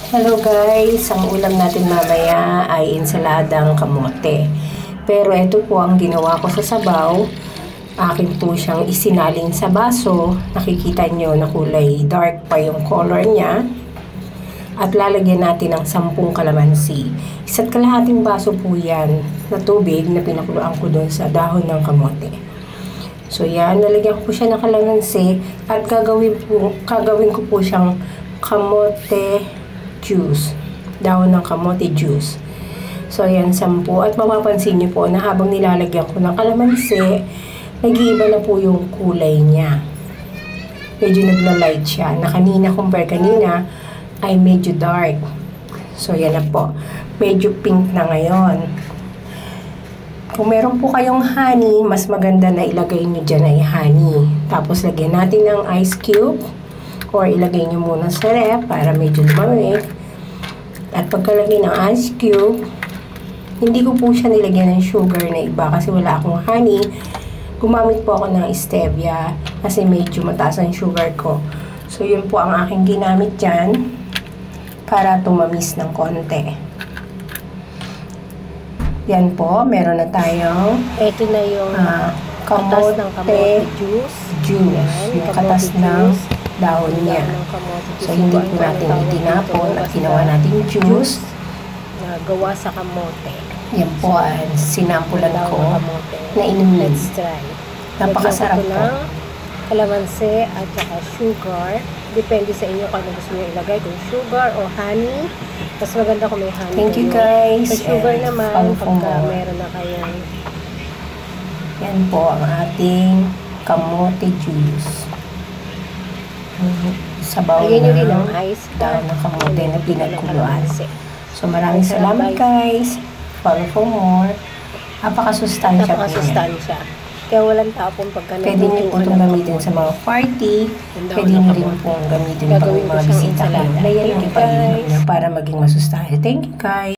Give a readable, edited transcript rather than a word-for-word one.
Hello guys, ang ulam natin mamaya ay ensaladang kamote. Pero ito po ang ginawa ko sa sabaw. Akin po siyang isinalin sa baso. Nakikita nyo na kulay dark pa yung color niya. At lalagyan natin ng 10 kalamansi. 1 kalahating baso po yan na tubig na pinakuluan ko doon sa dahon ng kamote. So yan, nalagyan ko po siya ng kalamansi at gagawin ko po siyang kamote juice. Dahon ng kamote juice. So, ayan, 10. At mapapansin nyo po na habang nilalagyan ko ng kalamansi, nag-iiba na po yung kulay niya. Medyo nagla-light siya. Na kanina, compare kanina, ay medyo dark. So, yan na po. Medyo pink na ngayon. Kung meron po kayong honey, mas maganda na ilagay nyo dyan ay honey. Tapos, lagyan natin ng ice cube. Or ilagay nyo muna sa ref para medyo lumamig. At pagkalagay ng ice cube, hindi ko po siya nilagyan ng sugar na iba kasi wala akong honey. Gumamit po ako ng stevia kasi medyo mataas ang sugar ko. So, yun po ang aking ginamit dyan para tumamis ng konti. Yan po, meron na tayong ito na yung kamote ng kamote juice. Yung katas ng dahon niya. So, hindi po natin itinapon at ginawa natin juice na gawa sa kamote. Yan po ang sinampulan ko na inumin. Let's try. Napakasarap po. Ng kalamansi at saka sugar. Depende sa inyo kung ano gusto nyo ilagay. Kung sugar o honey. Mas maganda kung may honey. Thank you guys. Sa sugar naman, pagka meron na kayang. Yan po ang ating kamote juice. Sabaw lagyan nyo rin ng ice dahon ng kamote na pinagkuluan. So, maraming salamat guys. Follow for more. Napakasustansya po niya. Napakasustansya. Kaya walang tapon pagka pwede niyo po itong gamitin sa mga party. Pwede niyo rin po gamitin pag may mga bisita kayo. Ayan ang ipainom niyo para maging masustansya. Thank you guys.